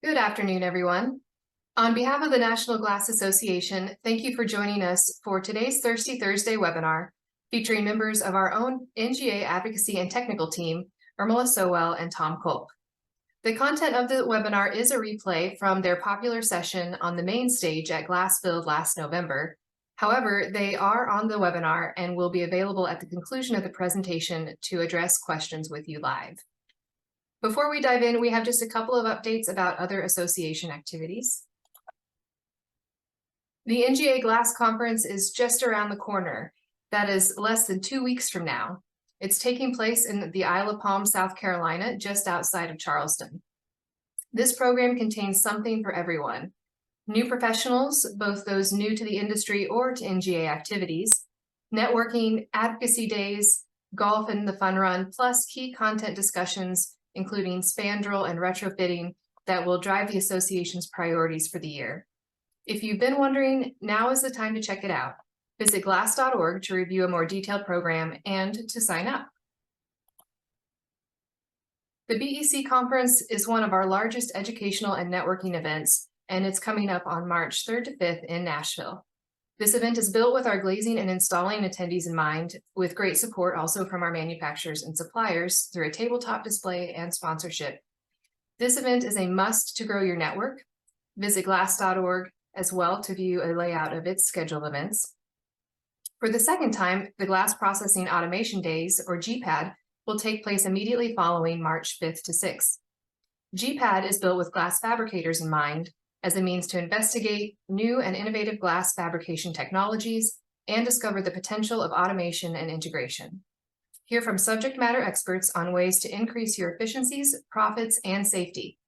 Good afternoon, everyone. On behalf of the National Glass Association, thank you for joining us for today's Thirsty Thursday webinar, featuring members of our own NGA advocacy and technical team, Irmela Sowell and Tom Culp. The content of the webinar is a replay from their popular session on the main stage at GlassBuild last November. However, they are on the webinar and will be available at the conclusion of the presentation to address questions with you live. Before we dive in, we have just a couple of updates about other association activities. The NGA Glass Conference is just around the corner. That is less than 2 weeks from now. It's taking place in the Isle of Palm, South Carolina, just outside of Charleston. This program contains something for everyone. New professionals, both those new to the industry or to NGA activities, networking, advocacy days, golf and the fun run, plus key content discussions, including spandrel and retrofitting that will drive the association's priorities for the year. If you've been wondering, now is the time to check it out. Visit glass.org to review a more detailed program and to sign up. The BEC conference is one of our largest educational and networking events, and it's coming up on March 3rd to 5th in Nashville. This event is built with our glazing and installing attendees in mind, with great support also from our manufacturers and suppliers through a tabletop display and sponsorship. This event is a must to grow your network. Visit glass.org as well to view a layout of its scheduled events. For the second time, the Glass Processing Automation Days, or GPAD, will take place immediately following March 5th to 6th. GPAD is built with glass fabricators in mind, as a means to investigate new and innovative glass fabrication technologies and discover the potential of automation and integration. Hear from subject matter experts on ways to increase your efficiencies, profits, and safety.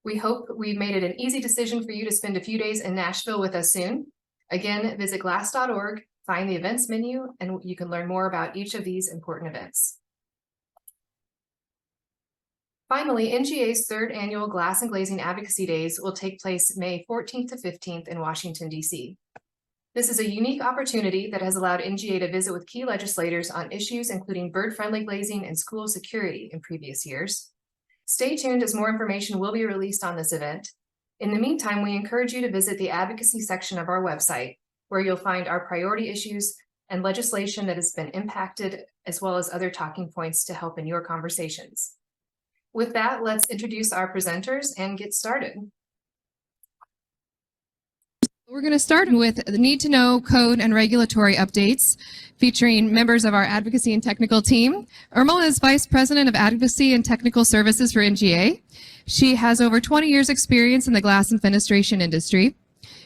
We hope we've made it an easy decision for you to spend a few days in Nashville with us soon. Again, visit glass.org, find the events menu, and you can learn more about each of these important events. Finally, NGA's third annual Glass and Glazing Advocacy Days will take place May 14th to 15th in Washington, D.C. This is a unique opportunity that has allowed NGA to visit with key legislators on issues including bird-friendly glazing and school security in previous years. Stay tuned as more information will be released on this event. In the meantime, we encourage you to visit the advocacy section of our website, where you'll find our priority issues and legislation that has been impacted, as well as other talking points to help in your conversations. With that, let's introduce our presenters and get started. We're going to start with the need to know code and regulatory updates featuring members of our advocacy and technical team. Irmela is Vice President of Advocacy and Technical Services for NGA. She has over 20 years experience in the glass and fenestration industry.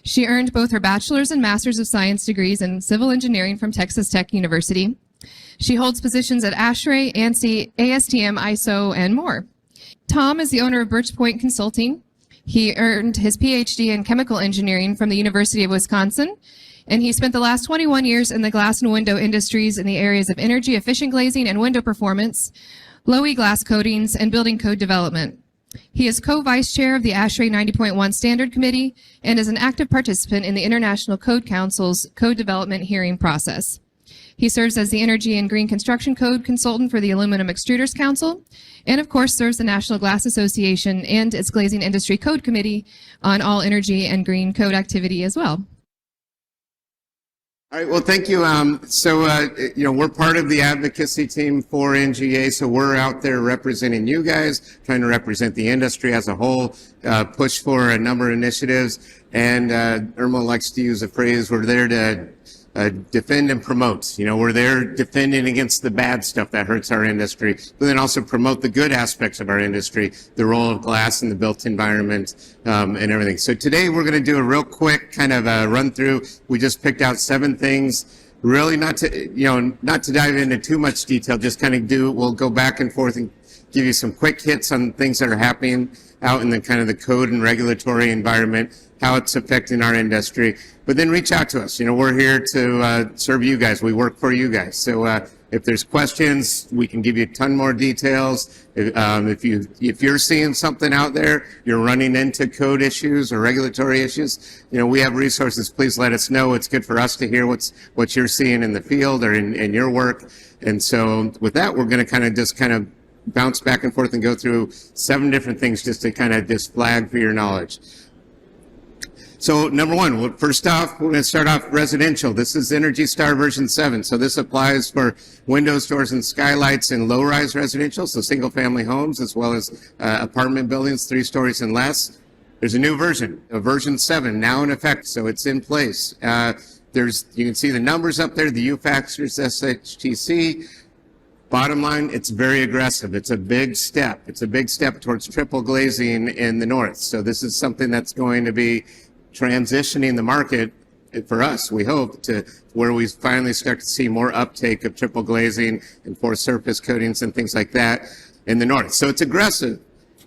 She earned both her bachelor's and master's of science degrees in civil engineering from Texas Tech University. She holds positions at ASHRAE, ANSI, ASTM, ISO, and more. Tom is the owner of Birch Point Consulting. He earned his PhD in chemical engineering from the University of Wisconsin, and he spent the last 21 years in the glass and window industries in the areas of energy efficient glazing and window performance, low-E glass coatings, and building code development. He is co-vice chair of the ASHRAE 90.1 Standard Committee and is an active participant in the International Code Council's code development hearing process. He serves as the Energy and Green Construction Code Consultant for the Aluminum Extruders Council, and of course serves the National Glass Association and its Glazing Industry Code Committee on all energy and green code activity as well. All right, well, thank you. We're part of the advocacy team for NGA, so we're out there representing you guys, trying to represent the industry as a whole, push for a number of initiatives, and Irma likes to use a phrase, we're there to defend and promote. We're there defending against the bad stuff that hurts our industry, but then also promote the good aspects of our industry, the role of glass in the built environment, and everything. So today we're going to do a real quick kind of run through. We just picked out 7 things, really not to dive into too much detail, just kind of we'll go back and forth and give you some quick hits on things that are happening out in the kind of the code and regulatory environment, how it's affecting our industry, but then reach out to us. We're here to serve you guys. We work for you guys. So if there's questions, we can give you a ton more details. If you're seeing something out there, you're running into code issues or regulatory issues, we have resources. Please let us know. It's good for us to hear what you're seeing in the field or in your work. And so with that, we're going to kind of bounce back and forth and go through 7 different things just to kind of just flag for your knowledge. So number one, well, first off, we're going to start off residential. This is Energy Star version 7. So this applies for windows, doors, and skylights in low-rise residential, so single-family homes, as well as apartment buildings, 3 stories and less. There's a new version, version 7, now in effect, so it's in place. You can see the numbers up there, the U factors, SHTC. Bottom line, it's very aggressive. It's a big step. It's a big step towards triple glazing in the north. So this is something that's going to be transitioning the market for us, we hope, to where we finally start to see more uptake of triple glazing and forced surface coatings and things like that in the north. So it's aggressive,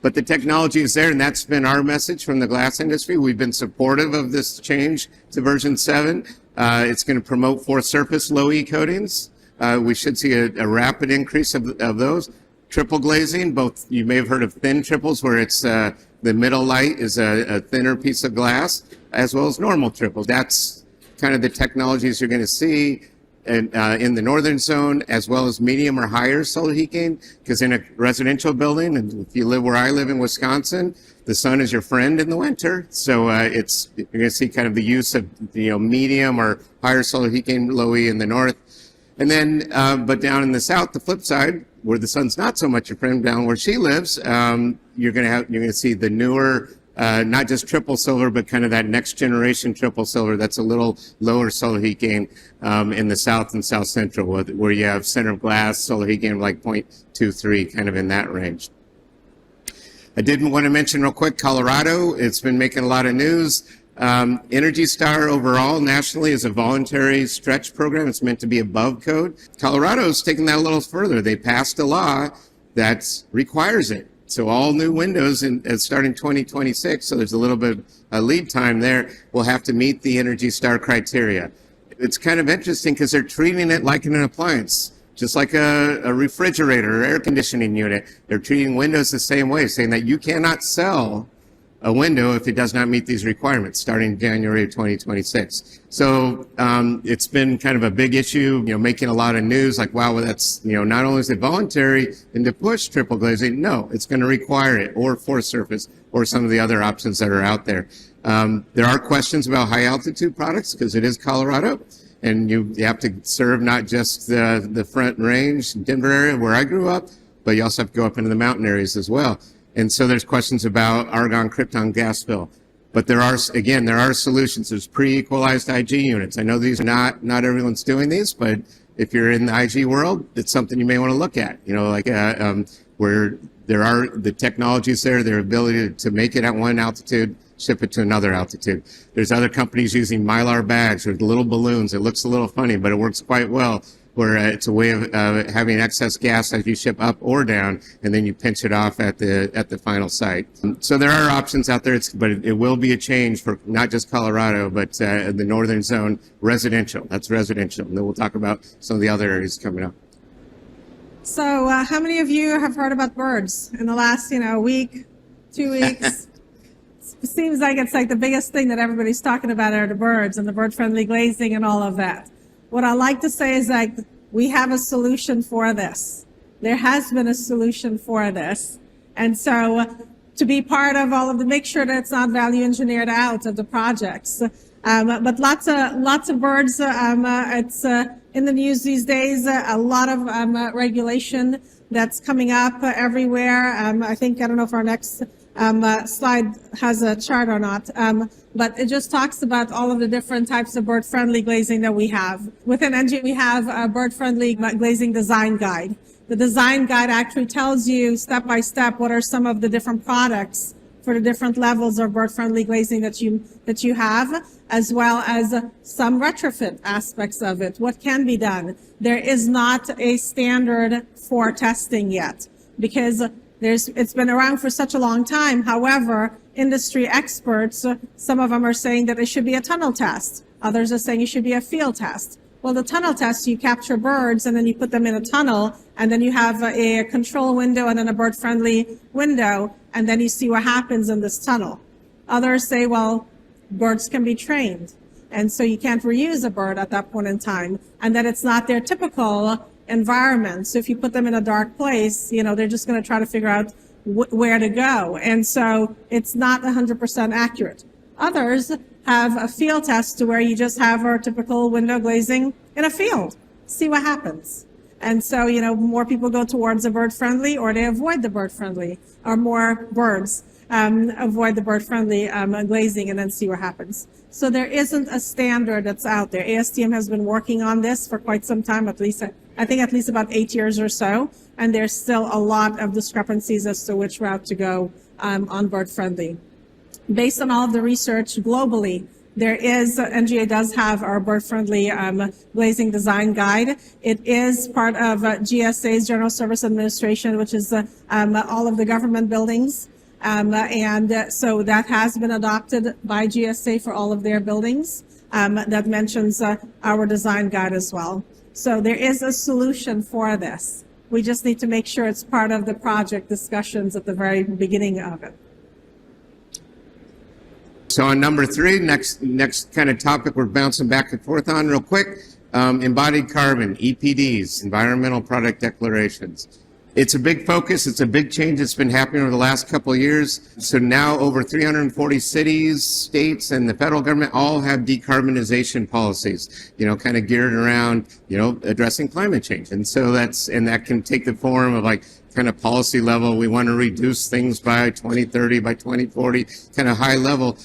but the technology is there, and that's been our message from the glass industry. We've been supportive of this change to version 7. It's going to promote forced surface low E coatings. We should see a rapid increase of those. Triple glazing, both, you may have heard of thin triples, where it's the middle light is a thinner piece of glass, as well as normal triples. That's kind of the technologies you're going to see in the northern zone, as well as medium or higher solar heat gain, because in a residential building, and if you live where I live in Wisconsin, the sun is your friend in the winter. So you're going to see kind of the use of medium or higher solar heat gain, low E in the north. And then, but down in the south, the flip side, where the sun's not so much your friend, down where she lives, you're going to see the newer, not just triple silver, but kind of that next generation triple silver. That's a little lower solar heat gain in the south and south central, where you have center of glass solar heat gain of like 0.23, kind of in that range. I did want to mention real quick, Colorado. It's been making a lot of news. Energy Star overall nationally is a voluntary stretch program. It's meant to be above code. Colorado's taking that a little further. They passed a law that requires it. So all new windows starting 2026, so there's a little bit of lead time there, will have to meet the Energy Star criteria. It's kind of interesting because they're treating it like an appliance, just like a refrigerator or air conditioning unit. They're treating windows the same way, saying that you cannot sell a window if it does not meet these requirements starting January of 2026. So it's been kind of a big issue, making a lot of news like, wow, well, that's, not only is it voluntary and to push triple glazing, no, it's going to require it, or forced surface, or some of the other options that are out there. There are questions about high altitude products because it is Colorado, and you have to serve not just the Front Range, Denver area where I grew up, but you also have to go up into the mountain areas as well. And so there's questions about argon, krypton, gas fill. But there are solutions. There's pre-equalized IG units. I know these are not everyone's doing these, but if you're in the IG world, it's something you may want to look at. Where there are the technologies there, their ability to make it at one altitude, ship it to another altitude. There's other companies using Mylar bags or little balloons. It looks a little funny, but it works quite well, where it's a way of having excess gas as you ship up or down, and then you pinch it off at the final site. So there are options out there, but it will be a change for not just Colorado, but the northern zone residential. That's residential. And then we'll talk about some of the other areas coming up. So how many of you have heard about birds in the last, week, 2 weeks? It seems like it's like the biggest thing that everybody's talking about are the birds and the bird-friendly glazing and all of that. What I like to say is like, we have a solution for this. There has been a solution for this. And so to be part of all of the, make sure that it's not value engineered out of the projects. But lots of birds, it's in the news these days, a lot of regulation that's coming up everywhere. I don't know if our next slide has a chart or not, but it just talks about all of the different types of bird-friendly glazing that we have. Within NG, we have a bird-friendly glazing design guide. The design guide actually tells you step by step what are some of the different products for the different levels of bird-friendly glazing that you have, as well as some retrofit aspects of it. What can be done? There is not a standard for testing yet, because it's been around for such a long time. However, industry experts, some of them are saying that it should be a tunnel test. Others are saying it should be a field test. Well, the tunnel test, you capture birds and then you put them in a tunnel, and then you have a control window and then a bird-friendly window, and then you see what happens in this tunnel. Others say, well, birds can be trained, and so you can't reuse a bird at that point in time, and that it's not their typical environment. So if you put them in a dark place, they're just going to try to figure out where to go. And so it's not 100% accurate. Others have a field test to where you just have our typical window glazing in a field, see what happens. And so, more people go towards the bird friendly, or they avoid the bird friendly, or more birds avoid the bird friendly glazing, and then see what happens. So there isn't a standard that's out there. ASTM has been working on this for quite some time, I think at least about 8 years or so, and there's still a lot of discrepancies as to which route to go on bird friendly. Based on all of the research globally, NGA does have our bird-friendly glazing design guide. It is part of GSA's General Service Administration, which is all of the government buildings. And so that has been adopted by GSA for all of their buildings. That mentions our design guide as well. So there is a solution for this. We just need to make sure it's part of the project discussions at the very beginning of it. So on number 3, next kind of topic we're bouncing back and forth on real quick, embodied carbon, EPDs, environmental product declarations. It's a big focus. It's a big change that's been happening over the last couple of years. So now over 340 cities, states, and the federal government all have decarbonization policies, kind of geared around, addressing climate change. And so that can take the form of like kind of policy level. We want to reduce things by 2030, by 2040, kind of high level.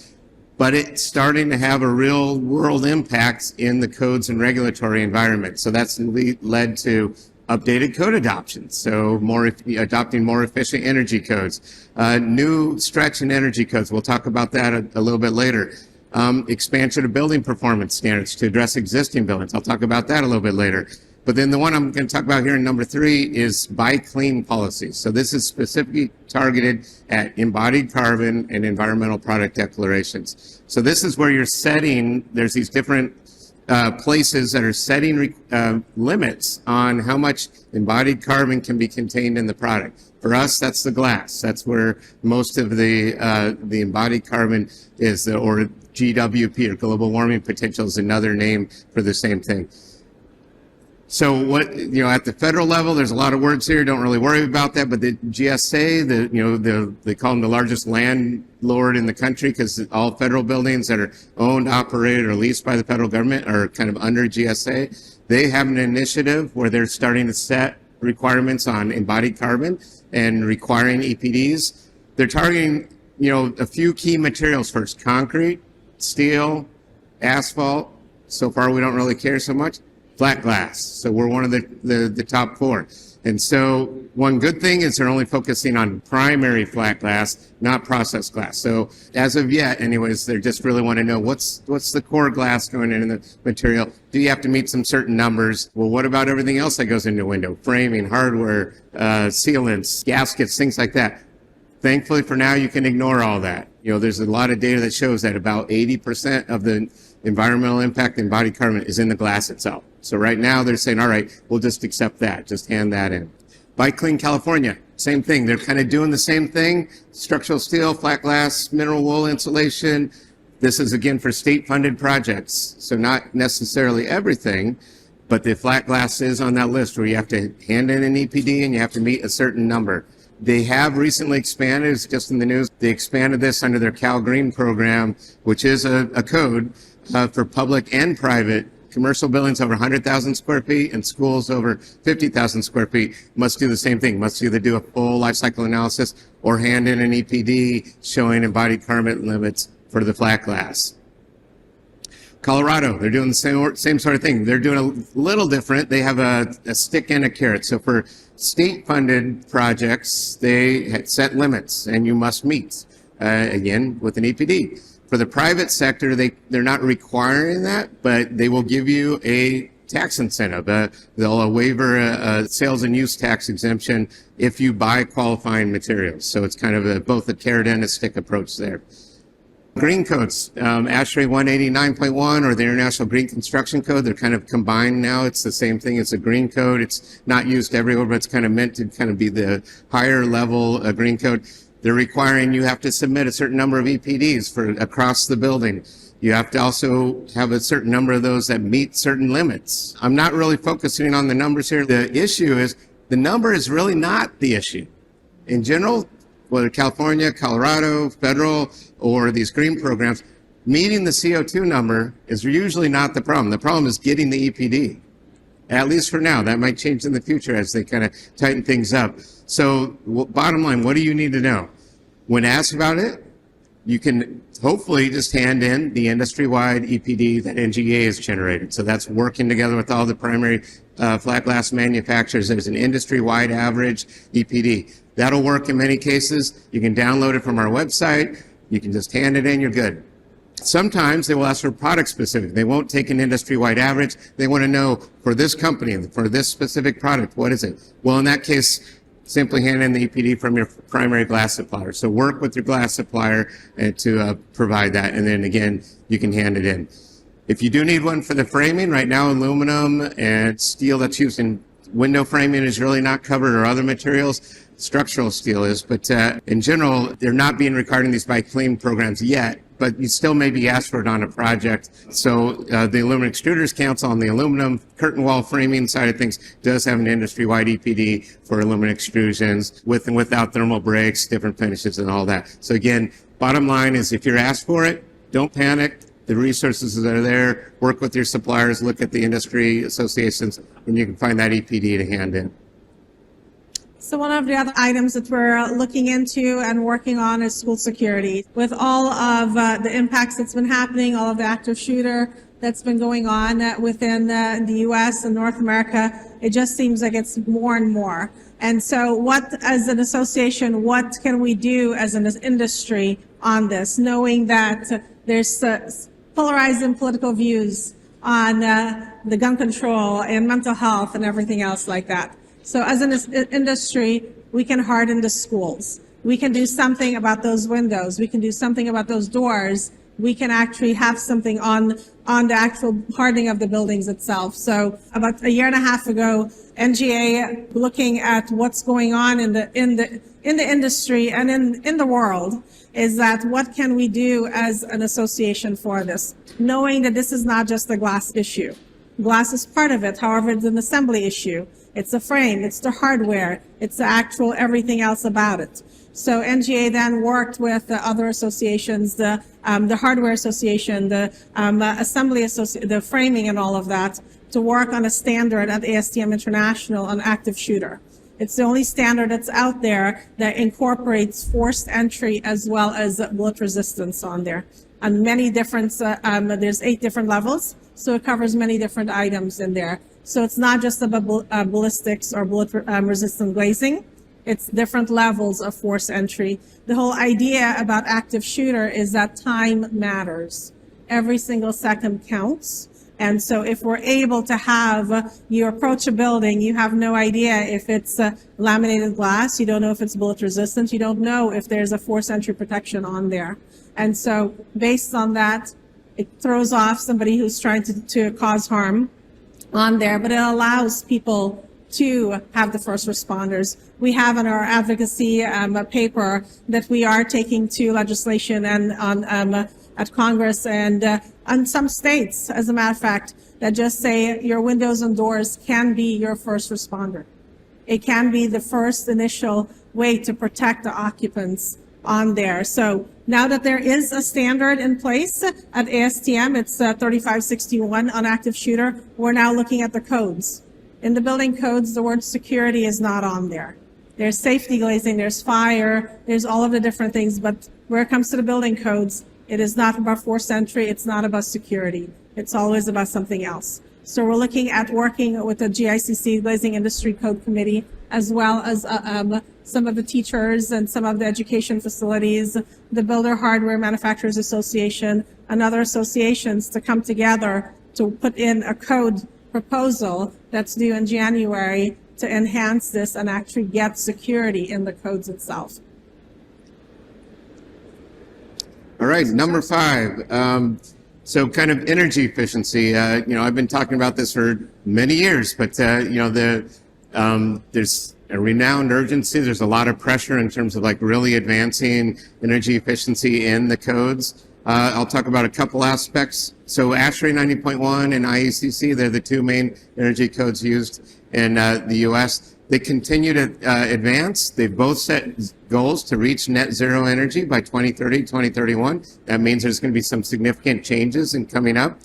But it's starting to have a real world impact in the codes and regulatory environment. So that's led to updated code adoption. So adopting more efficient energy codes, new stretch and energy codes. We'll talk about that a little bit later. Expansion of building performance standards to address existing buildings. I'll talk about that a little bit later. But then the one I'm going to talk about here in number 3 is buy clean policies. So this is specifically targeted at embodied carbon and environmental product declarations. So this is where there's these different places that are setting limits on how much embodied carbon can be contained in the product. For us, that's the glass. That's where most of the embodied carbon is, or GWP, or global warming potential, is another name for the same thing. So at the federal level, there's a lot of words here. Don't really worry about that. But the GSA, they call them the largest landlord in the country, because all federal buildings that are owned, operated, or leased by the federal government are kind of under GSA. They have an initiative where they're starting to set requirements on embodied carbon and requiring EPDs. They're targeting, a few key materials first: concrete, steel, asphalt. So far, we don't really care so much. Flat glass. So we're one of the top 4. And so one good thing is they're only focusing on primary flat glass, not processed glass. So as of yet, anyways, they just really want to know what's the core glass going in the material. Do you have to meet some certain numbers? Well, what about everything else that goes into a window? Framing, hardware, sealants, gaskets, things like that. Thankfully, for now, you can ignore all that. There's a lot of data that shows that about 80% of the environmental impact embodied carbon is in the glass itself. So right now they're saying, all right, we'll just accept that. Just hand that in. Buy Clean California, same thing. They're kind of doing the same thing. Structural steel, flat glass, mineral wool insulation. This is, again, for state-funded projects. So not necessarily everything, but the flat glass is on that list where you have to hand in an EPD and you have to meet a certain number. They have recently expanded, it's just in the news, they expanded this under their Cal Green program, which is a code for public and private commercial buildings over 100,000 square feet and schools over 50,000 square feet must do the same thing, must either do a full life cycle analysis or hand in an EPD showing embodied carbon limits for the flat glass. Colorado, they're doing the same sort of thing. They're doing a little different. They have a stick and a carrot. So for state-funded projects, they set limits and you must meet, again, with an EPD. For the private sector, they're not requiring that, but they will give you a tax incentive. They'll waiver a sales and use tax exemption if you buy qualifying materials. So it's kind of both a carrot and a stick approach there. Green codes, ASHRAE 189.1 or the International Green Construction Code, they're kind of combined now. It's the same thing. It's a green code. It's not used everywhere, but it's kind of meant to kind of be the higher level green code. They're requiring you have to submit a certain number of EPDs for across the building. You have to also have a certain number of those that meet certain limits. I'm not really focusing on the numbers here. The issue is the number is really not the issue. In general, whether California, Colorado, federal, or these green programs, meeting the CO2 number is usually not the problem. The problem is getting the EPD, at least for now. That might change in the future as they kind of tighten things up. So bottom line, what do you need to know? When asked about it, you can hopefully just hand in the industry-wide EPD that NGA has generated. So that's working together with all the primary flat glass manufacturers. There's an industry-wide average EPD. That'll work in many cases. You can download it from our website. You can just hand it in, you're good. Sometimes they will ask for product specific. They won't take an industry-wide average. They want to know for this company, for this specific product, what is it? Well, in that case, simply hand in the EPD from your primary glass supplier. So work with your glass supplier to provide that. And then again, you can hand it in. If you do need one for the framing, right now aluminum and steel that's used in window framing is really not covered, or other materials. Structural steel is, but in general, they're not being required in these by clean programs yet, but you still may be asked for it on a project. So the Aluminum Extruders Council on the aluminum curtain wall framing side of things does have an industry-wide EPD for aluminum extrusions with and without thermal breaks, different finishes and all that. So again, bottom line is if you're asked for it, don't panic. The resources are there. Work with your suppliers, look at the industry associations, and you can find that EPD to hand in. So one of the other items that we're looking into and working on is school security. With all of the impacts that's been happening, all of the active shooter that's been going on within the U.S. and North America, it just seems like it's more and more. And so what, as an association, what can we do as an industry on this, knowing that there's polarizing political views on the gun control and mental health and everything else like that. So as an industry, we can harden the schools. We can do something about those windows. We can do something about those doors. We can actually have something on the actual hardening of the buildings itself. So about a year and a half ago, NGA, looking at what's going on in the industry and in the world, is that what can we do as an association for this, knowing that this is not just a glass issue. Glass is part of it. However, it's an assembly issue. It's the frame, it's the hardware, it's the actual everything else about it. So NGA then worked with the other associations, the hardware association, the assembly association, the framing and all of that, to work on a standard at ASTM International on active shooter. It's the only standard that's out there that incorporates forced entry as well as bullet resistance on there. And many different, there's 8 different levels, so it covers many different items in there. So it's not just about ballistics or bullet resistant glazing. It's different levels of force entry. The whole idea about active shooter is that time matters. Every single second counts. And so if we're able to have, you approach a building, you have no idea if it's laminated glass, you don't know if it's bullet resistant, you don't know if there's a force entry protection on there. And so based on that, it throws off somebody who's trying to cause harm on there, but it allows people to have the first responders. We have in our advocacy paper that we are taking to legislation and on at Congress and on some states, as a matter of fact, that just say your windows and doors can be your first responder. It can be the first initial way to protect the occupants on there. So now that there is a standard in place at ASTM, it's 3561 on active shooter, we're now looking at the codes. In the building codes, the word security is not on there. There's safety glazing, there's fire, there's all of the different things, but where it comes to the building codes, it is not about forced entry, it's not about security. It's always about something else. So we're looking at working with the GICC, Glazing Industry Code Committee, as well as some of the teachers and some of the education facilities, the Builder Hardware Manufacturers Association, and other associations to come together to put in a code proposal that's due in January to enhance this and actually get security in the codes itself. All right, number 5. So kind of energy efficiency. I've been talking about this for many years, but there's a renowned urgency. There's a lot of pressure in terms of like really advancing energy efficiency in the codes. I'll talk about a couple aspects. So ASHRAE 90.1 and IECC, they're the two main energy codes used in the U.S. They continue to advance. They've both set goals to reach net zero energy by 2030, 2031. That means there's going to be some significant changes in coming up.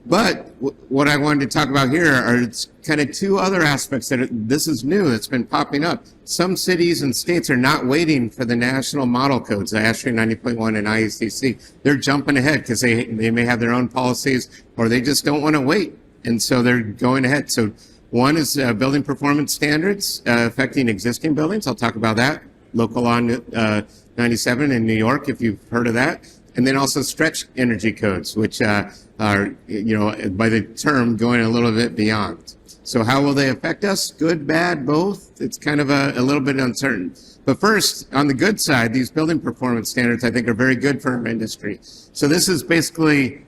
But what I wanted to talk about here are kind of two other aspects this is new, that's been popping up. Some cities and states are not waiting for the national model codes, ASHRAE 90.1 and IECC. They're jumping ahead because they may have their own policies, or they just don't want to wait. And so they're going ahead. So one is building performance standards affecting existing buildings. I'll talk about that. Local Law 97 in New York, if you've heard of that. And then also stretch energy codes, which are, by the term, going a little bit beyond. So how will they affect us? Good, bad, both? It's kind of a little bit uncertain. But first, on the good side, these building performance standards, I think, are very good for our industry. So this is basically,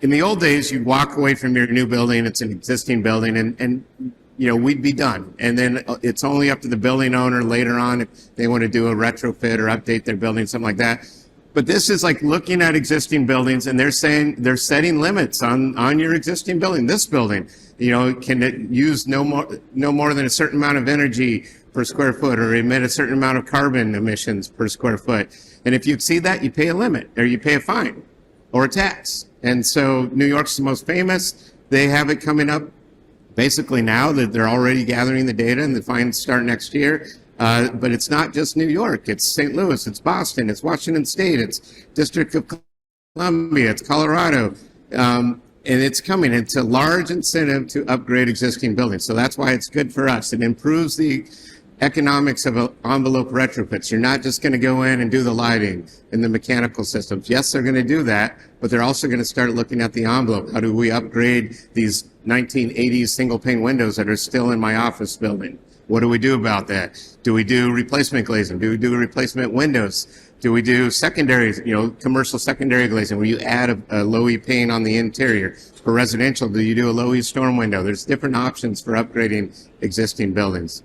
in the old days, you'd walk away from your new building, it's an existing building, and we'd be done. And then it's only up to the building owner later on if they want to do a retrofit or update their building, something like that. But this is like looking at existing buildings, and they're saying they're setting limits on your existing building. This building, can it use no more than a certain amount of energy per square foot, or emit a certain amount of carbon emissions per square foot. And if you exceed that, you pay a limit, or you pay a fine, or a tax. And so New York's the most famous. They have it coming up basically now that they're already gathering the data, and the fines start next year. But it's not just New York. It's St. Louis, it's Boston, it's Washington State, it's District of Columbia, it's Colorado. And it's coming. It's a large incentive to upgrade existing buildings. So that's why it's good for us. It improves the economics of envelope retrofits. You're not just going to go in and do the lighting and the mechanical systems. Yes, they're going to do that, but they're also going to start looking at the envelope. How do we upgrade these 1980s single pane windows that are still in my office building? What do we do about that? Do we do replacement glazing? Do we do replacement windows? Do we do secondary, commercial secondary glazing where you add a low E pane on the interior? For residential, do you do a low E storm window? There's different options for upgrading existing buildings.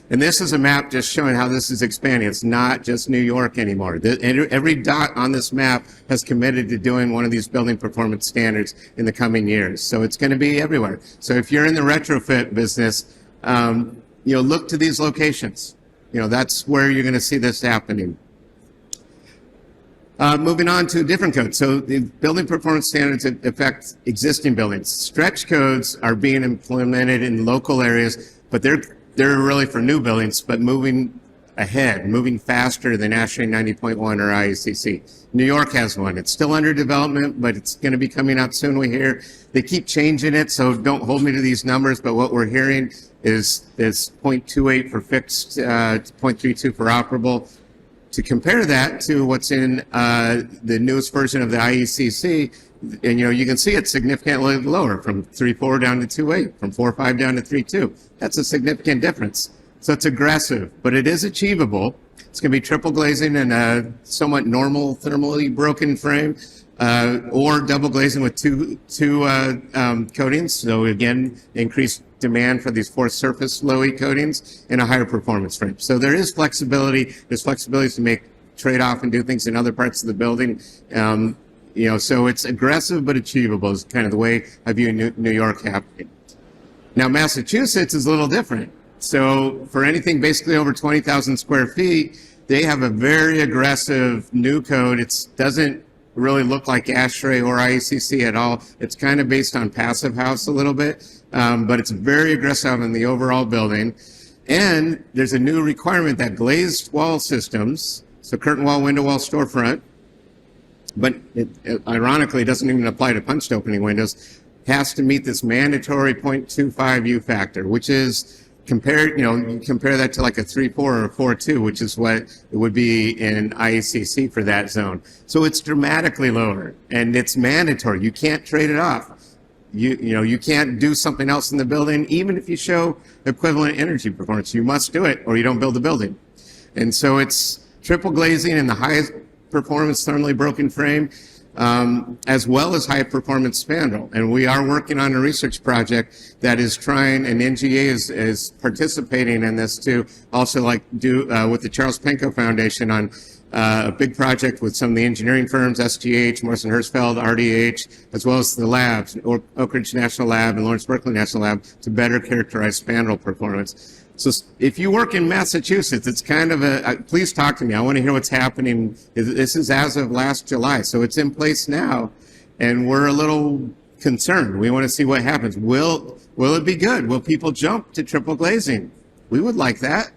And this is a map just showing how this is expanding. It's not just New York anymore. Every dot on this map has committed to doing one of these building performance standards in the coming years. So it's going to be everywhere. So if you're in the retrofit business, look to these locations. That's where you're going to see this happening. Moving on to a different code. So the building performance standards affect existing buildings. Stretch codes are being implemented in local areas, but they're really for new buildings, but moving ahead, moving faster than ASHRAE 90.1 or IECC. New York has one. It's still under development, but it's going to be coming out soon, we hear. They keep changing it, so don't hold me to these numbers, but what we're hearing is 0.28 for fixed, 0.32 for operable. To compare that to what's in the newest version of the IECC, and you can see it's significantly lower, from 3.4 down to 2.8, from 4.5 down to 3.2. That's a significant difference. So it's aggressive, but it is achievable. It's going to be triple glazing and a somewhat normal thermally broken frame, or double glazing with two coatings. So again, increased demand for these fourth surface low E coatings and a higher performance frame. So there is flexibility. There's flexibility to make trade-off and do things in other parts of the building. So it's aggressive but achievable is kind of the way I view New York happening. Now, Massachusetts is a little different. So for anything basically over 20,000 square feet, they have a very aggressive new code. It doesn't really look like ASHRAE or IECC at all. It's kind of based on passive house a little bit, but it's very aggressive in the overall building. And there's a new requirement that glazed wall systems, so curtain wall, window wall, storefront, but ironically, it doesn't even apply to punched opening windows, has to meet this mandatory 0.25 U factor, which is compared, you compare that to like a 3.4 or a 4.2, which is what it would be in IECC for that zone. So it's dramatically lower, and it's mandatory. You can't trade it off. You can't do something else in the building, even if you show equivalent energy performance. You must do it, or you don't build the building. And so it's triple glazing in the highest performance thermally broken frame, as well as high performance spandrel. And we are working on a research project that is trying, and NGA is participating in this to also do with the Charles Penco Foundation on a big project with some of the engineering firms, SGH, Morrison Hertzfeld, RDH, as well as the labs, Oak Ridge National Lab and Lawrence Berkeley National Lab, to better characterize spandrel performance. So if you work in Massachusetts, it's kind of please talk to me. I want to hear what's happening. This is as of last July, so it's in place now, and we're a little concerned. We want to see what happens. Will it be good? Will people jump to triple glazing? We would like that.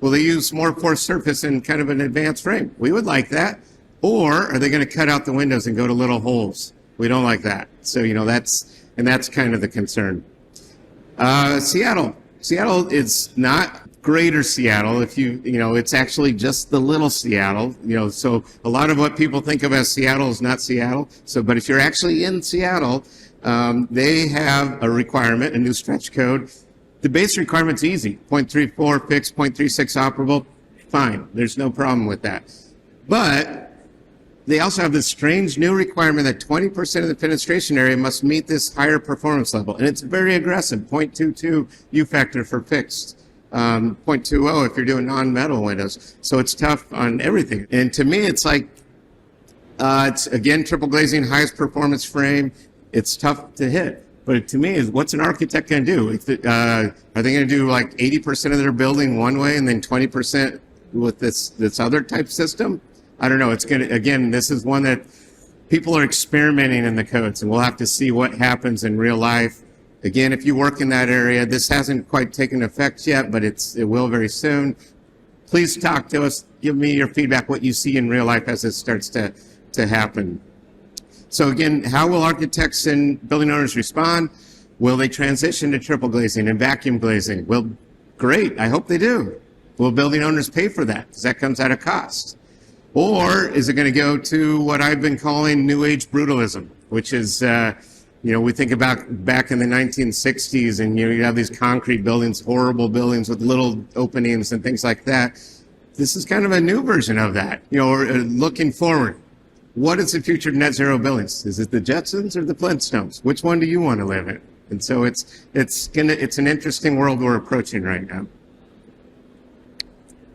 Will they use more porous surface in kind of an advanced frame? We would like that. Or are they going to cut out the windows and go to little holes? We don't like that. So, that's kind of the concern. Seattle is not greater Seattle. It's actually just the little Seattle, so a lot of what people think of as Seattle is not Seattle. But if you're actually in Seattle, they have a requirement, a new stretch code. The base requirement's easy, 0.34 fixed, 0.36 operable, fine. There's no problem with that. But they also have this strange new requirement that 20% of the fenestration area must meet this higher performance level. And it's very aggressive, 0.22 U factor for fixed, 0.20 if you're doing non-metal windows. So it's tough on everything. And to me, it's like, it's again, triple glazing, highest performance frame. It's tough to hit. But to me, is what's an architect going to do? Are they going to do like 80% of their building one way and then 20% with this other type system? I don't know. It's going to, again, this is one that people are experimenting in the codes, and we'll have to see what happens in real life. Again, if you work in that area, this hasn't quite taken effect yet, but it will very soon. Please talk to us. Give me your feedback, what you see in real life as it starts to happen. So again, how will architects and building owners respond? Will they transition to triple glazing and vacuum glazing? Well, great. I hope they do. Will building owners pay for that? Because that comes at a cost. Or is it going to go to what I've been calling New Age brutalism, which is, we think about back in the 1960s, and you have these concrete buildings, horrible buildings with little openings and things like that. This is kind of a new version of that. Or looking forward. What is the future of net zero buildings? Is it the Jetsons or the Flintstones? Which one do you want to live in? And so it's an interesting world we're approaching right now.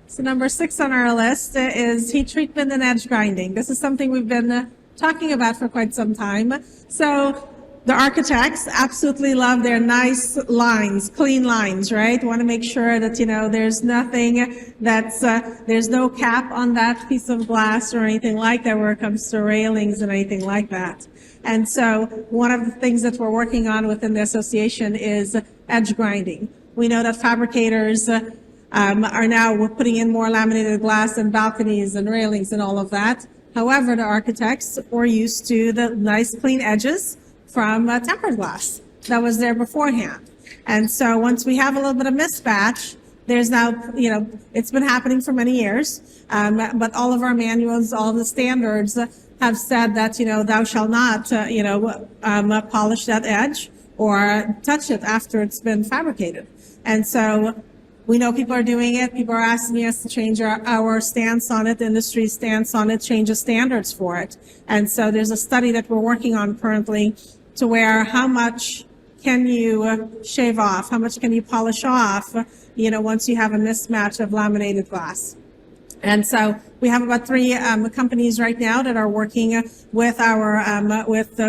So number 6 on our list is heat treatment and edge grinding. This is something we've been talking about for quite some time. So the architects absolutely love their nice lines, clean lines, right? Want to make sure that, there's nothing there's no cap on that piece of glass or anything like that where it comes to railings and anything like that. And so one of the things that we're working on within the association is edge grinding. We know that fabricators are now putting in more laminated glass and balconies and railings and all of that. However, the architects were used to the nice clean edges from tempered glass that was there beforehand. And so once we have a little bit of mismatch, there's now, it's been happening for many years, but all of our manuals, all of the standards have said that, thou shalt not, polish that edge or touch it after it's been fabricated. And so we know people are doing it. People are asking us to change our stance on it, the industry's stance on it, change the standards for it. And so there's a study that we're working on currently to where how much can you shave off? How much can you polish off, once you have a mismatch of laminated glass? And so we have about 3 companies right now that are working with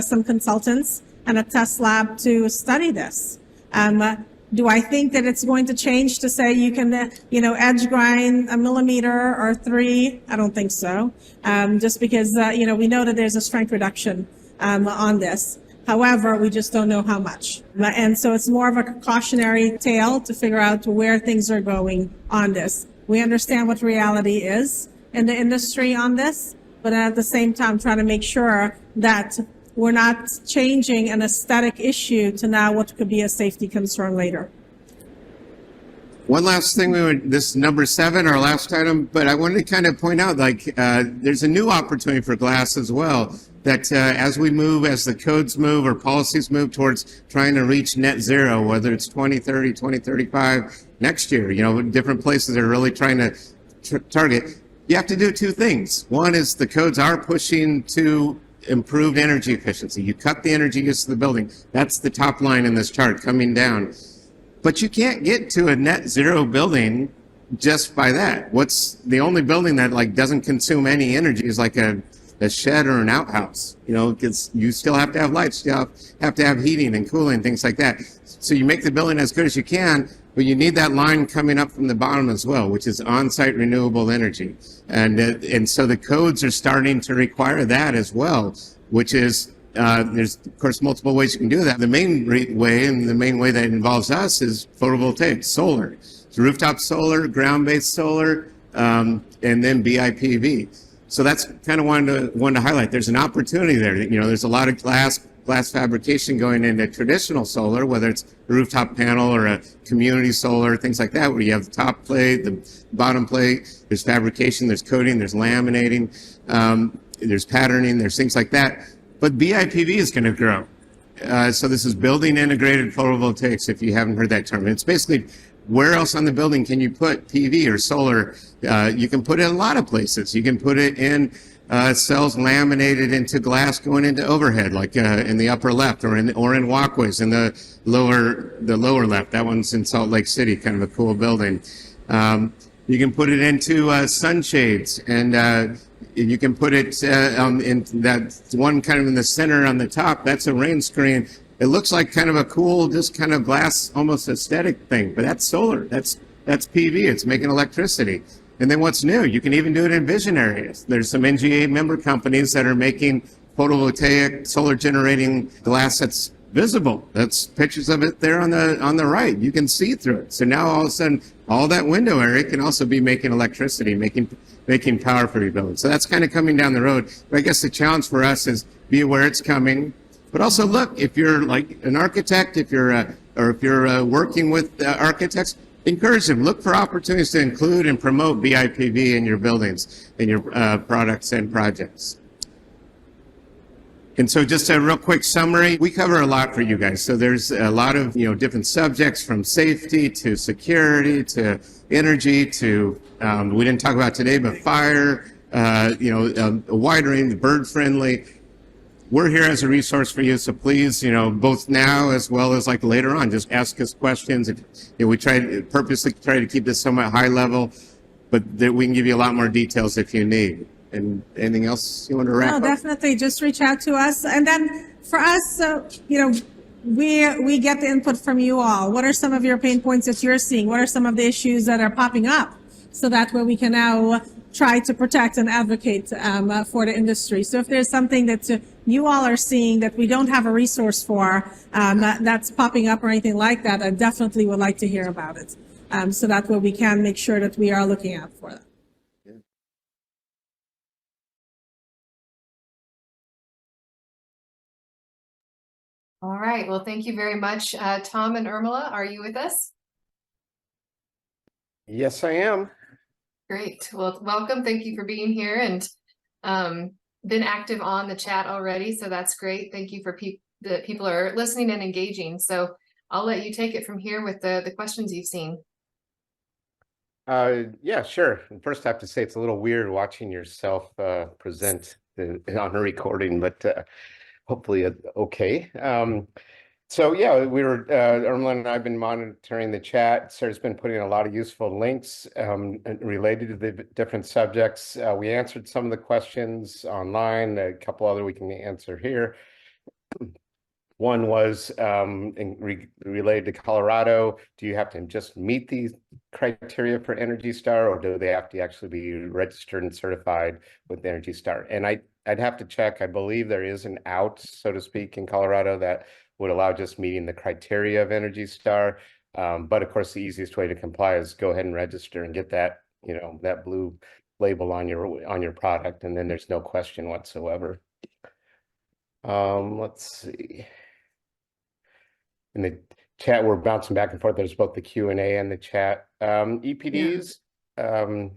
some consultants and a test lab to study this. Do I think that it's going to change to say you can, edge grind 1 millimeter or 3? I don't think so. Just because, we know that there's a strength reduction on this. However, we just don't know how much. And so it's more of a cautionary tale to figure out where things are going on this. We understand what reality is in the industry on this, but at the same time trying to make sure that we're not changing an aesthetic issue to now what could be a safety concern later. One last thing, this is number 7, our last item, but I wanted to kind of point out, there's a new opportunity for glass as well, that as the codes move or policies move towards trying to reach net zero, whether it's 2030, 2035, next year, different places are really trying to target, you have to do 2 things. One is the codes are pushing to improved energy efficiency. You cut the energy use of the building. That's the top line in this chart coming down. But you can't get to a net zero building just by that. What's the only building that like doesn't consume any energy is like a shed or an outhouse, you know, because you still have to have lights, you have to have heating and cooling, things like that. So you make the building as good as you can, but you need that line coming up from the bottom as well, which is on-site renewable energy. And so the codes are starting to require that as well, which is, there's of course multiple ways you can do that. The main way and the main way that involves us is photovoltaic, solar. So rooftop solar, ground-based solar, and then BIPV. So that's kind of one to highlight. There's an opportunity there. You know, there's a lot of glass fabrication going into traditional solar, whether it's a rooftop panel or a community solar, things like that, where you have the top plate, the bottom plate. There's fabrication, there's coating, there's laminating, there's patterning, there's things like that. But BIPV is going to grow. So this is building integrated photovoltaics, if you haven't heard that term. It's basically where else on the building can you put PV or solar? You can put it in a lot of places. You can put it in cells laminated into glass going into overhead, like in the upper left, or in walkways in the lower left. That one's in Salt Lake City, kind of a cool building. You can put it into sunshades, and you can put it in that one kind of in the center on the top. That's a rain screen. It looks like kind of a cool, just kind of glass, almost aesthetic thing, but that's solar. That's PV. It's making electricity. And then what's new? You can even do it in vision areas. There's some NGA member companies that are making photovoltaic solar generating glass that's visible. That's pictures of it there on the right. You can see through it. So now all of a sudden, all that window area can also be making electricity, making power for your building. So that's kind of coming down the road. But I guess the challenge for us is be aware it's coming. But also look, if you're like an architect, if you're working with architects, encourage them. Look for opportunities to include and promote BIPV in your buildings, in your products and projects. And so just a real quick summary, we cover a lot for you guys. So there's a lot of, different subjects, from safety to security to energy to, we didn't talk about today, but fire, a wide range, bird friendly. We're here as a resource for you, so please, both now as well as like later on, just ask us questions. We purposely try to keep this somewhat high level, but we can give you a lot more details if you need. And anything else you want to wrap up? No, definitely. Just reach out to us. And then for us, we get the input from you all. What are some of your pain points that you're seeing? What are some of the issues that are popping up? So that way we can now try to protect and advocate for the industry. So if there's something that you all are seeing that we don't have a resource for that's popping up or anything like that, I definitely would like to hear about it. So that way we can make sure that we are looking out for them. All right. Well, thank you very much. Tom and Irmela, are you with us? Yes, I am. Great. Well, welcome. Thank you for being here and been active on the chat already. So that's great. Thank you for that people are listening and engaging. So I'll let you take it from here with the questions you've seen. Yeah, sure. And first, I have to say it's a little weird watching yourself present on a recording, but hopefully okay. So yeah, Irmela and I have been monitoring the chat. Sarah's been putting a lot of useful links related to the different subjects. We answered some of the questions online, a couple other we can answer here. One was related to Colorado. Do you have to just meet these criteria for Energy Star, or do they have to actually be registered and certified with Energy Star? And I'd have to check. I believe there is an out, so to speak, in Colorado that would allow just meeting the criteria of Energy Star. But of course, the easiest way to comply is go ahead and register and get that, that blue label on your product, and then there's no question whatsoever. Let's see. In the chat, we're bouncing back and forth. There's both the Q&A and the chat. EPDs. Yeah.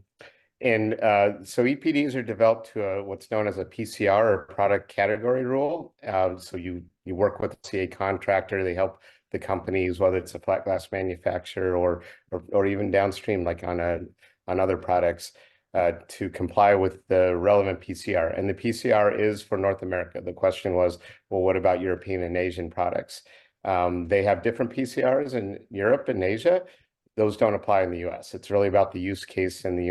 So EPDs are developed to what's known as a PCR, or product category rule. So you work with a CA contractor. They help the companies, whether it's a flat glass manufacturer or even downstream, like on other products, to comply with the relevant PCR. And the PCR is for North America. The question was, well, what about European and Asian products? They have different PCRs in Europe and Asia. those don't apply in the US. It's really about the use case in the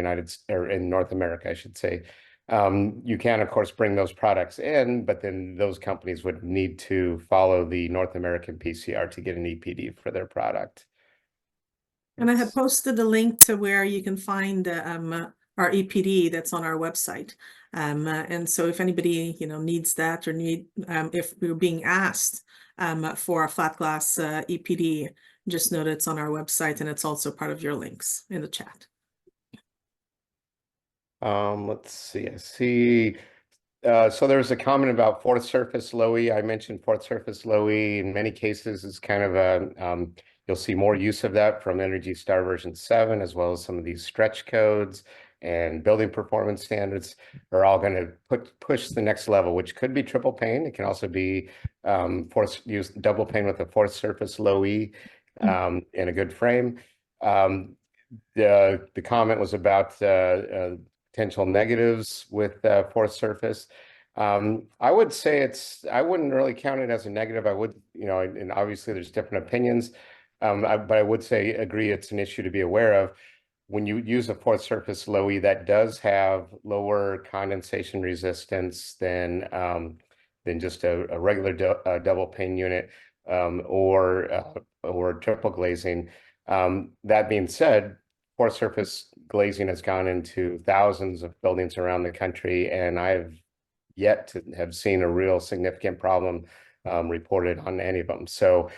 or in North America, I should say. You can, of course, bring those products in, but then those companies would need to follow the North American PCR to get an EPD for their product. And I have posted a link to where you can find our EPD that's on our website. And so if anybody, needs that, or if we're being asked for a flat glass EPD, just know that it's on our website, and it's also part of your links in the chat. Let's see, I see. So there was a comment about fourth surface low E. I mentioned fourth surface low E. In many cases, it's kind of a, you'll see more use of that from Energy Star version 7, as well as some of these stretch codes and building performance standards are all going to push the next level, which could be triple pane. It can also be use double pane with a fourth surface low E in a good frame. The comment was about potential negatives with fourth surface. I would say I wouldn't really count it as a negative. I would, and obviously there's different opinions, but I would agree it's an issue to be aware of. When you use a fourth surface low E, that does have lower condensation resistance than just a regular double pane unit or triple glazing. That being said, fourth surface glazing has gone into thousands of buildings around the country, and I've yet to have seen a real significant problem reported on any of them. So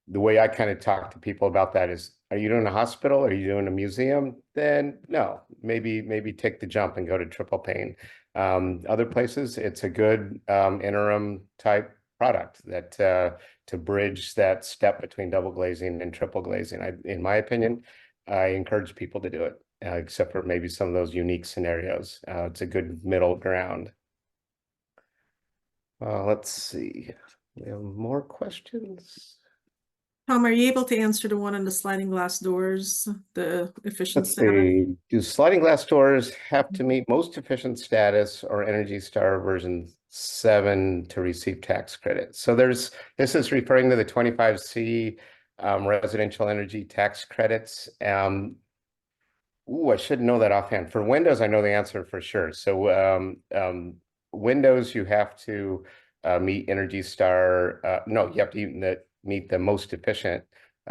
the way I kind of talk to people about that is, are you doing a hospital? Are you doing a museum? Then no, maybe take the jump and go to triple pane. Other places, it's a good interim type product that to bridge that step between double glazing and triple glazing. In my opinion, I encourage people to do it, except for maybe some of those unique scenarios. It's a good middle ground. Let's see. We have more questions. Tom, are you able to answer the one on the sliding glass doors, the efficient Let's status? see. Do sliding glass doors have to meet most efficient status or Energy Star version 7 to receive tax credit? So this is referring to the 25C residential energy tax credits. I should know that offhand. For Windows, I know the answer for sure. So Windows, you have to meet Energy Star. No, you have to meet the most efficient,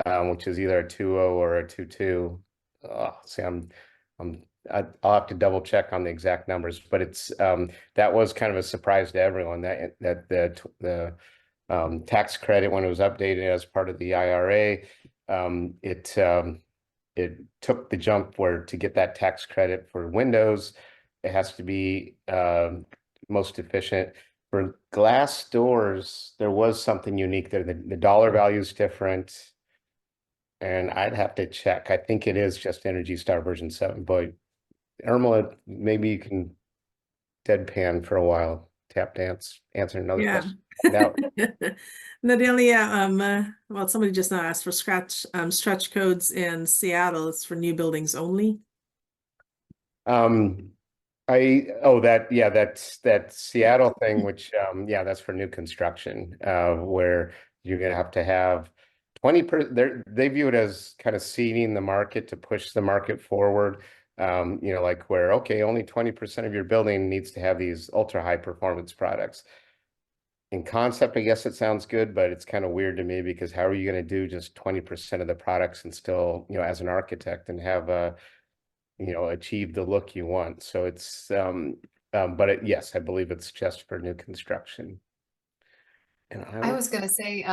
which is either a 2.0 or a 2.2. See, I'll have to double check on the exact numbers, but it's that was kind of a surprise to everyone that the tax credit, when it was updated as part of the IRA, it took the jump where to get that tax credit for Windows, it has to be most efficient. For glass doors, there was something unique there. The dollar value is different, and I'd have to check. I think it is just Energy Star version 7, but Irma, maybe you can deadpan for a while, tap dance, answer another question. Now, Nadelia, well, somebody just now asked for stretch codes in Seattle. It's for new buildings only. That Seattle thing, which that's for new construction, where you're gonna have 20%. They view it as kind of seeding the market to push the market forward. Like where, okay, only 20% of your building needs to have these ultra high performance products. In concept, I guess it sounds good, but it's kind of weird to me, because how are you going to do just 20% of the products and still, as an architect, and have achieve the look you want? So it's, yes, I believe it's just for new construction. And I was going to say,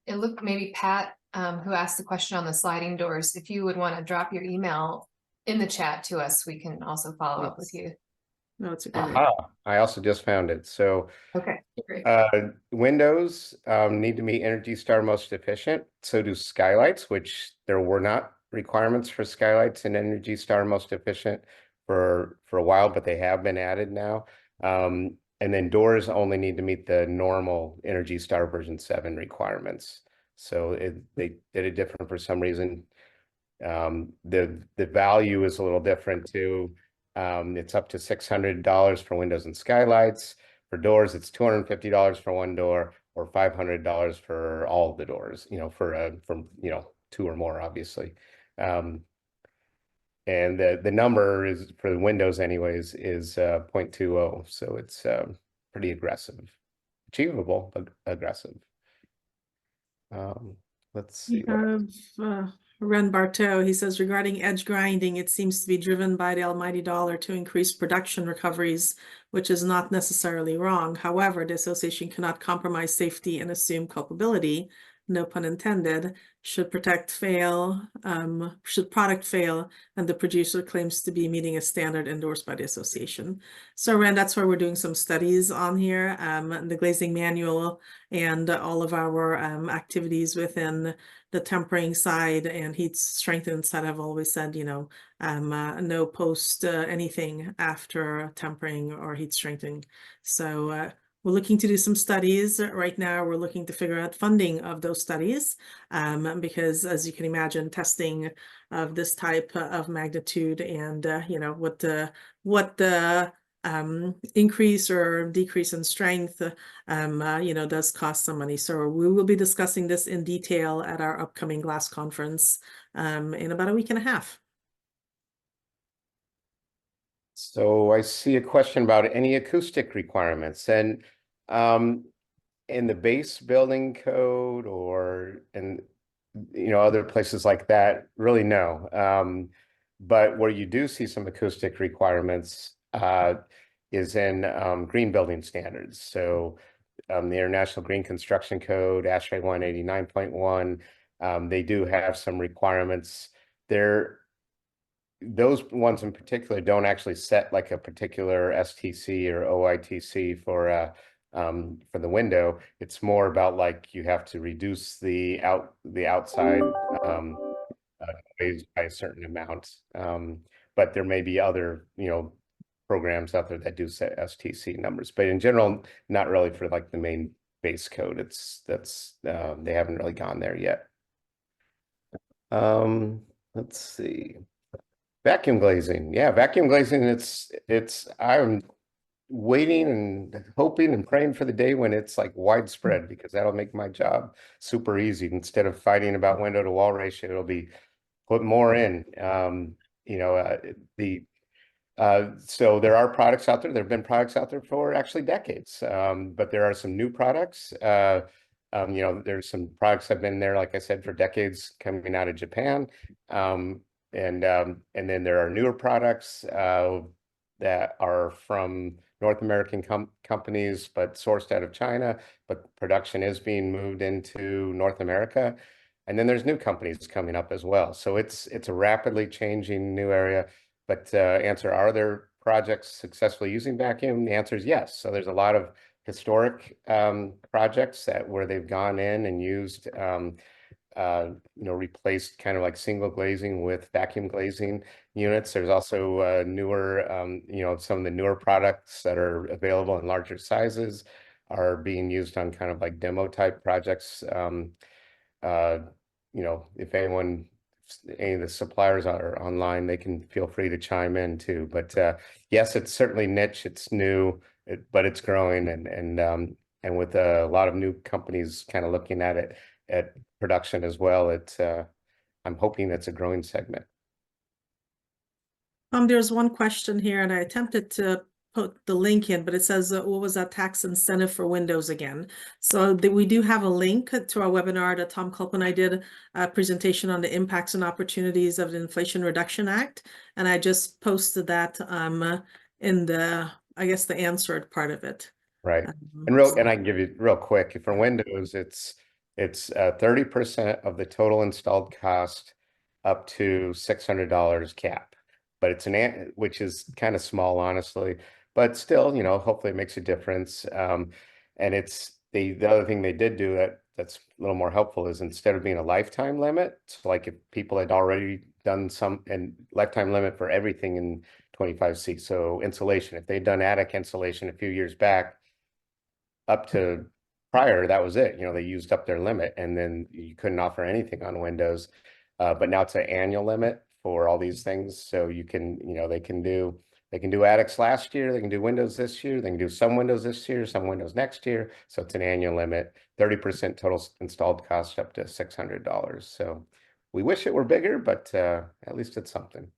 it looked maybe Pat, who asked the question on the sliding doors, if you would want to drop your email in the chat to us, we can also follow up with you. No, it's a good idea. I also just found it. So okay, great. Windows need to meet Energy Star most efficient. So do skylights, which there were not requirements for skylights in Energy Star most efficient for a while, but they have been added now. And then doors only need to meet the normal Energy Star version 7 requirements. So they did it different for some reason. The value is a little different too. It's up to $600 for windows and skylights. For doors, it's $250 for one door, or $500 for all of the doors, from 2 or more, obviously. And the number is for the Windows anyways is 0.20. So it's pretty aggressive, achievable, but aggressive. Let's see. We have Ren Barteau. He says, regarding edge grinding, it seems to be driven by the almighty dollar to increase production recoveries, which is not necessarily wrong. However, the association cannot compromise safety and assume culpability, no pun intended, should product fail, and the producer claims to be meeting a standard endorsed by the association. So Ren, that's why we're doing some studies on here, the glazing manual and all of our activities within the tempering side and heat strengthened side. I've always said, you know, no post anything after tempering or heat strengthening. So we're looking to do some studies right now. We're looking to figure out funding of those studies because, as you can imagine, testing of this type of magnitude and you know what the increase or decrease in strength you know, does cost some money. So we will be discussing this in detail at our upcoming glass conference in about a week and a half. So I see a question about any acoustic requirements, and in the base building code or in other places like that, really no. But where you do see some acoustic requirements is in green building standards. So the International Green Construction Code, ASHRAE 189.1, they do have some requirements. Those ones in particular don't actually set like a particular STC or OITC for the window. It's more about like you have to reduce the outside noise by a certain amount. But there may be other programs out there that do set STC numbers, but in general, not really for like the main base code. They haven't really gone there yet. Let's see. Vacuum glazing. Yeah, vacuum glazing, I'm waiting and hoping and praying for the day when it's like widespread, because that'll make my job super easy. Instead of fighting about window to wall ratio, it'll be put more in. So there are products out there. There have been products out there for actually decades, but there are some new products. There's some products that have been there, like I said, for decades coming out of Japan. And then there are newer products that are from North American companies, but sourced out of China, but production is being moved into North America. And then there's new companies coming up as well. So it's a rapidly changing new area. But answer, are there projects successfully using vacuum? The answer is yes. So there's a lot of historic projects where they've gone in and used replaced kind of like single glazing with vacuum glazing units. There's also newer, some of the newer products that are available in larger sizes are being used on kind of like demo type projects. If any of the suppliers are online, they can feel free to chime in too. But yes, it's certainly niche, it's new, but it's growing, and with a lot of new companies kind of looking at it at production as well, I'm hoping it's a growing segment. There's one question here, and I attempted to put the link in, but it says, what was that tax incentive for Windows again? So we do have a link to our webinar that Tom Culp and I did a presentation on the impacts and opportunities of the Inflation Reduction Act. And I just posted that in the answered part of it. Right. And I can give you real quick for Windows, it's 30% of the total installed cost up to $600 cap, but it's which is kind of small, honestly, but still, hopefully it makes a difference. And it's the other thing they did do that's a little more helpful is instead of being a lifetime limit, so like if people had already done and lifetime limit for everything in 25C. So insulation, if they'd done attic insulation a few years back, up to prior, that was it. They used up their limit, and then you couldn't offer anything on Windows. But now it's an annual limit for all these things. So you can, they can do attics last year, they can do Windows this year, they can do some Windows this year, some Windows next year. So it's an annual limit, 30% total installed cost up to $600. So we wish it were bigger, but at least it's something.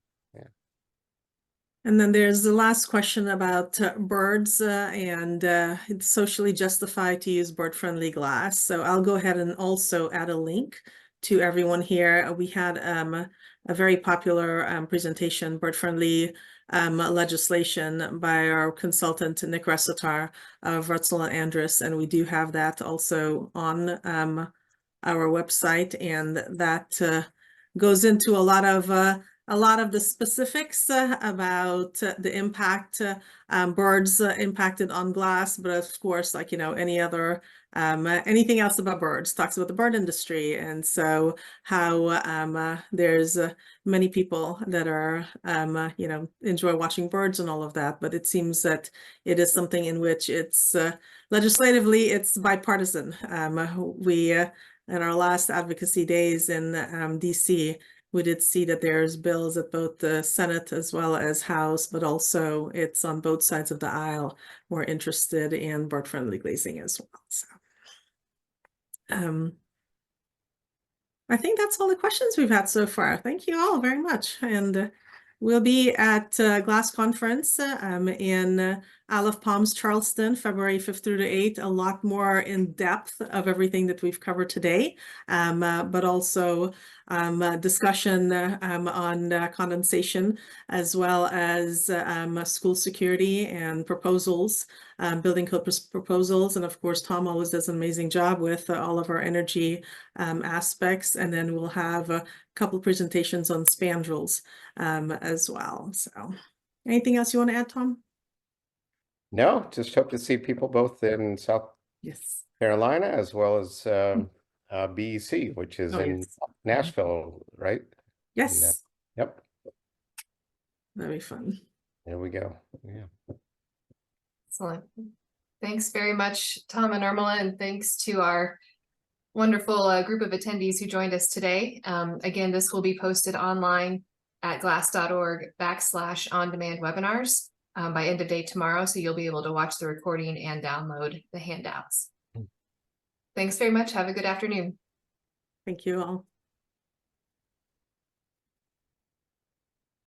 And then there's the last question about birds and it's socially justified to use bird-friendly glass. So I'll go ahead and also add a link to everyone here. We had a very popular presentation, bird-friendly legislation by our consultant, Nick Ressatar of Rutzel and Andrus, and we do have that also on our website, and that goes into a lot of the specifics about the impact birds impacted on glass, but of course, like, you know, any other anything else about birds, talks about the bird industry, and so how there's many people that are you know, enjoy watching birds and all of that, but it seems that it is something in which it's legislatively it's bipartisan. We in our last advocacy days in DC, we did see that there's bills at both the Senate as well as House, but also it's on both sides of the aisle. We're interested in bird-friendly glazing as well. So, I think that's all the questions we've had so far. Thank you all very much. And we'll be at Glass Conference in Isle of Palms, Charleston, February 5th through the 8th. A lot more in depth of everything that we've covered today, but also discussion on condensation, as well as school security and proposals, building code proposals. And of course, Tom always does an amazing job with all of our energy aspects. And then we'll have a couple of presentations on spandrels as well. So anything else you want to add, Tom? No, just hope to see people both in South Yes. Carolina as well as BEC, which is in Yes. Nashville, right? Yes. Yep. That'd be fun. There we go. Yeah. Excellent. Thanks very much, Tom and Irmela, and thanks to our wonderful group of attendees who joined us today. Again, this will be posted online at glass.org/on-demand webinars by end of day tomorrow, so you'll be able to watch the recording and download the handouts. Thanks very much. Have a good afternoon. Thank you all.